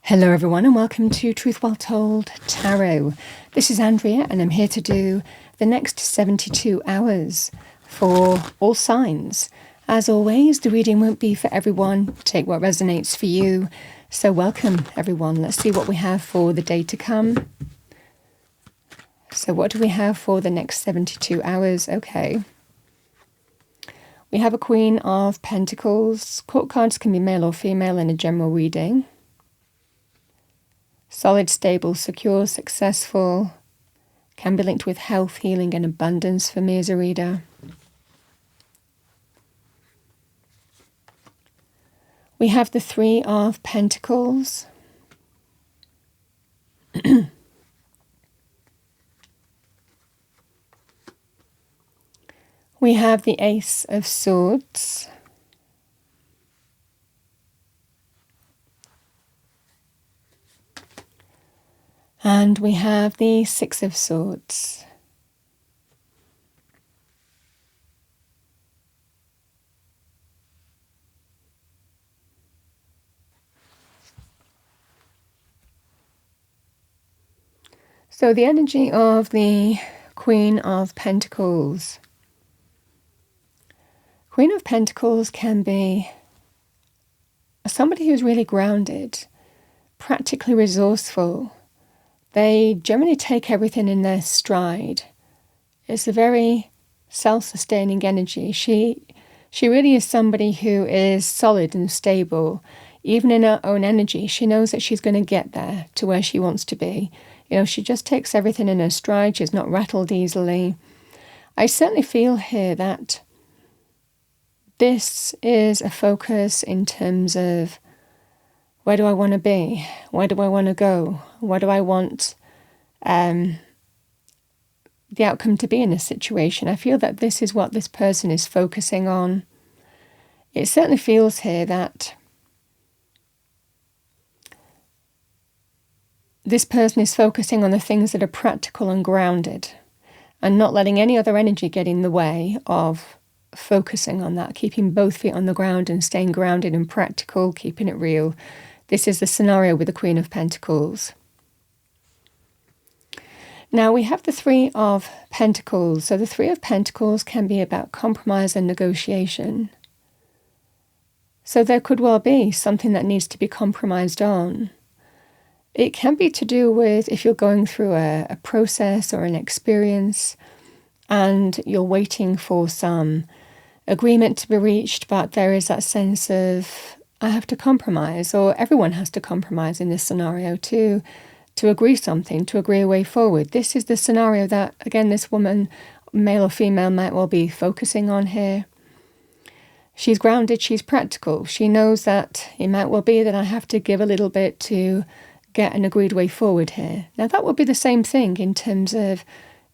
Hello everyone and welcome to Truth Well Told Tarot. This is Andrea and I'm here to do the next 72 hours for all signs. As always, the reading won't be for everyone. Take what resonates for you. So welcome everyone. Let's see what we have for the day to come. So what do we have for the next 72 hours? Okay. We have a Queen of Pentacles. Court cards can be male or female in a general reading. Solid, stable, secure, successful. Can be linked with health, healing and abundance for me as a reader. We have the Three of Pentacles. We have the Ace of Swords. And we have the Six of Swords. So the energy of the Queen of Pentacles. Queen of Pentacles can be somebody who's really grounded, practically resourceful. They generally take everything in their stride. It's a very self-sustaining energy. She really is somebody who is solid and stable. Even in her own energy, she knows that she's going to get there to where she wants to be. You know, she just takes everything in her stride. She's not rattled easily. I certainly feel here that this is a focus in terms of where do I want to be? Where do I want to go? What do I want the outcome to be in this situation? I feel that this is what this person is focusing on. It certainly feels here that this person is focusing on the things that are practical and grounded and not letting any other energy get in the way of focusing on that, keeping both feet on the ground and staying grounded and practical, keeping it real. This is the scenario with the Queen of Pentacles. Now we have the Three of Pentacles. So the Three of Pentacles can be about compromise and negotiation. So there could well be something that needs to be compromised on. It can be to do with if you're going through a process or an experience and you're waiting for some agreement to be reached, but there is that sense of I have to compromise, or everyone has to compromise in this scenario to agree something, to agree a way forward. This is the scenario that, again, this woman, male or female, might well be focusing on here. She's grounded, she's practical. She knows that it might well be that I have to give a little bit to get an agreed way forward here. Now that would be the same thing in terms of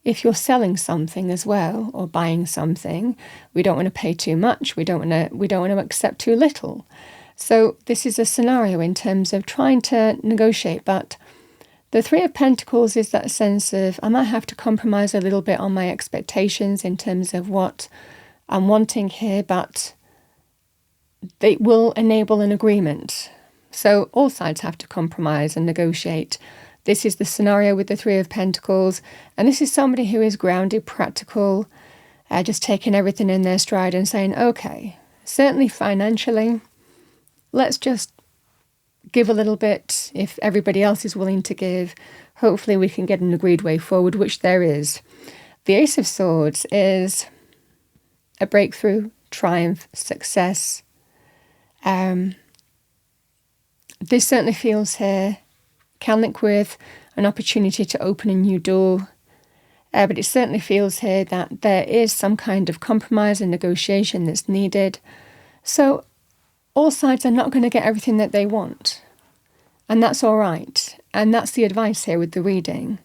if you're selling something as well, or buying something. We don't want to pay too much. We don't want to accept too little. So this is a scenario in terms of trying to negotiate, but the Three of Pentacles is that sense of I might have to compromise a little bit on my expectations in terms of what I'm wanting here, but they will enable an agreement. So all sides have to compromise and negotiate. This is the scenario with the Three of Pentacles, and this is somebody who is grounded, practical, just taking everything in their stride and saying, okay, certainly financially, let's just give a little bit. If everybody else is willing to give, hopefully we can get an agreed way forward, which there is. The Ace of Swords is a breakthrough, triumph, success. This certainly feels here, can link with an opportunity to open a new door. But it certainly feels here that there is some kind of compromise and negotiation that's needed. So all sides are not going to get everything that they want. And that's all right. And that's the advice here with the reading.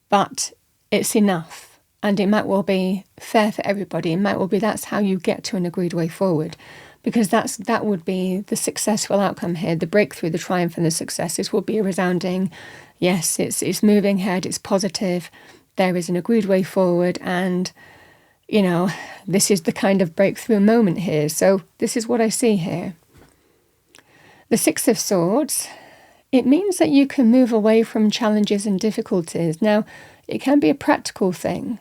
But it's enough. And it might well be fair for everybody. It might well be that's how you get to an agreed way forward. Because that would be the successful outcome here. The breakthrough, the triumph and the success. This will be a resounding, yes, it's moving ahead, it's positive. There is an agreed way forward. And, you know, this is the kind of breakthrough moment here. So this is what I see here. The Six of Swords it means that you can move away from challenges and difficulties. Now, it can be a practical thing.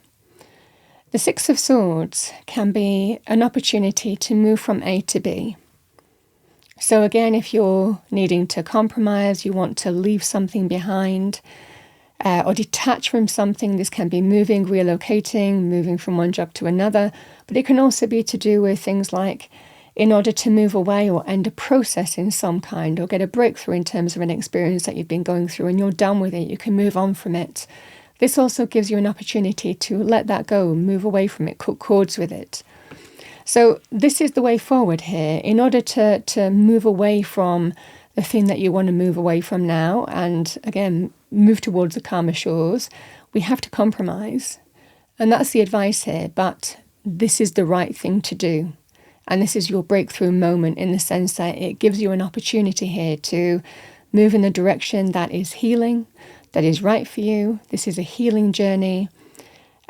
The Six of Swords can be an opportunity to move from A to B. So again, if you're needing to compromise, you want to leave something behind, or detach from something, this can be moving, relocating, moving from one job to another, but it can also be to do with things like in order to move away or end a process in some kind, or get a breakthrough in terms of an experience that you've been going through and you're done with it, you can move on from it. This also gives you an opportunity to let that go, move away from it, cut cords with it. So this is the way forward here. In order to move away from the thing that you want to move away from now, and again, move towards the calmer shores, we have to compromise. And that's the advice here, but this is the right thing to do. And this is your breakthrough moment in the sense that it gives you an opportunity here to move in the direction that is healing, that is right for you. This is a healing journey.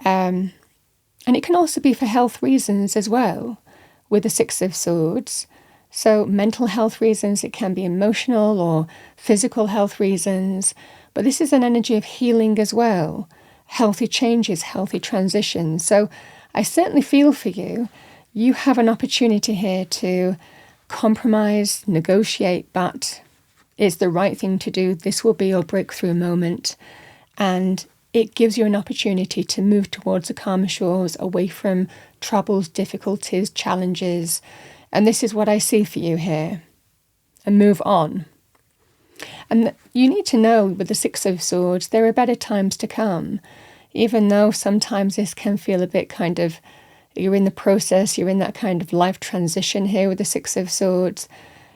And it can also be for health reasons as well, with the Six of Swords. So mental health reasons, it can be emotional or physical health reasons. But this is an energy of healing as well. Healthy changes, healthy transitions. So I certainly feel for you. You have an opportunity here to compromise, negotiate, but it's the right thing to do. This will be your breakthrough moment. And it gives you an opportunity to move towards the calmer shores, away from troubles, difficulties, challenges. And this is what I see for you here. And move on. And you need to know with the Six of Swords, there are better times to come. Even though sometimes this can feel a bit kind of, you're in the process, you're in that kind of life transition here with the Six of Swords.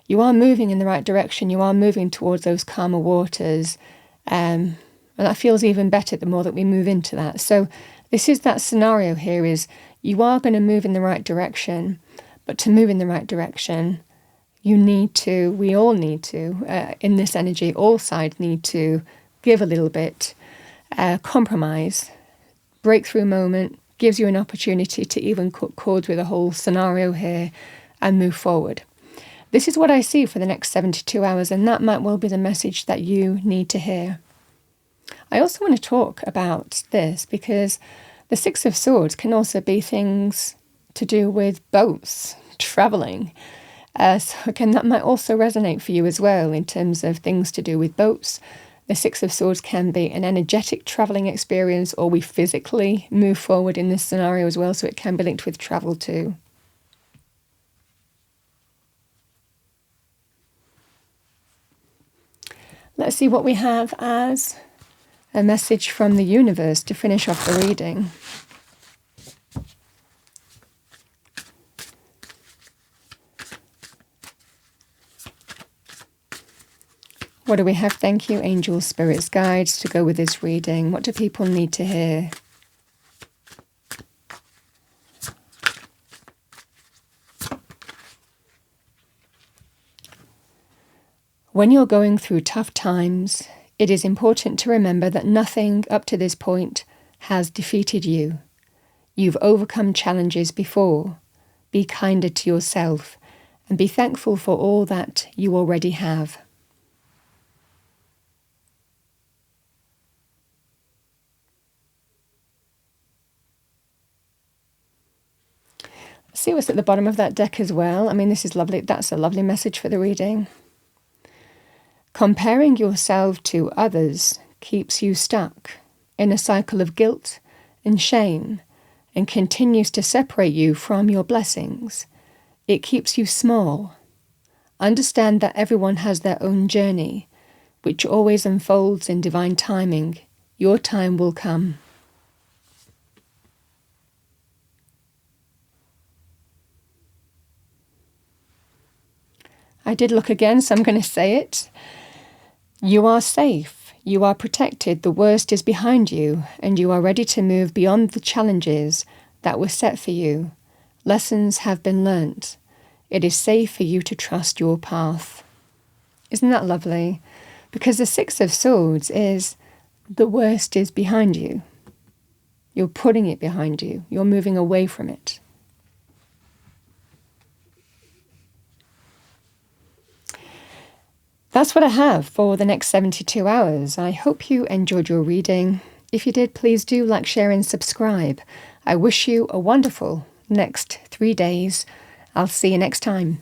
You are moving in the right direction. You are moving towards those calmer waters. And that feels even better the more that we move into that. So this is that scenario here is you are going to move in the right direction. But to move in the right direction, we all need to, in this energy, all sides need to give a little bit, compromise, breakthrough moment, gives you an opportunity to even cut cords with the whole scenario here and move forward. This is what I see for the next 72 hours, and that might well be the message that you need to hear. I also want to talk about this because the Six of Swords can also be things to do with boats, traveling. So again, that might also resonate for you as well in terms of things to do with boats. The Six of Swords can be an energetic traveling experience, or we physically move forward in this scenario as well, so it can be linked with travel too. Let's see what we have as a message from the universe to finish off the reading. What do we have? Thank you, angels, spirits, guides, to go with this reading. What do people need to hear? When you're going through tough times, it is important to remember that nothing up to this point has defeated you. You've overcome challenges before. Be kinder to yourself and be thankful for all that you already have. See what's at the bottom of that deck as well. I mean, this is lovely. That's a lovely message for the reading. Comparing yourself to others keeps you stuck in a cycle of guilt and shame and continues to separate you from your blessings. It keeps you small. Understand that everyone has their own journey, which always unfolds in divine timing. Your time will come. I did look again, so I'm going to say it. You are safe. You are protected. The worst is behind you, and you are ready to move beyond the challenges that were set for you. Lessons have been learnt. It is safe for you to trust your path. Isn't that lovely? Because the Six of Swords is the worst is behind you. You're putting it behind you. You're moving away from it. That's what I have for the next 72 hours. I hope you enjoyed your reading. If you did, please do like, share, and subscribe. I wish you a wonderful next 3 days. I'll see you next time.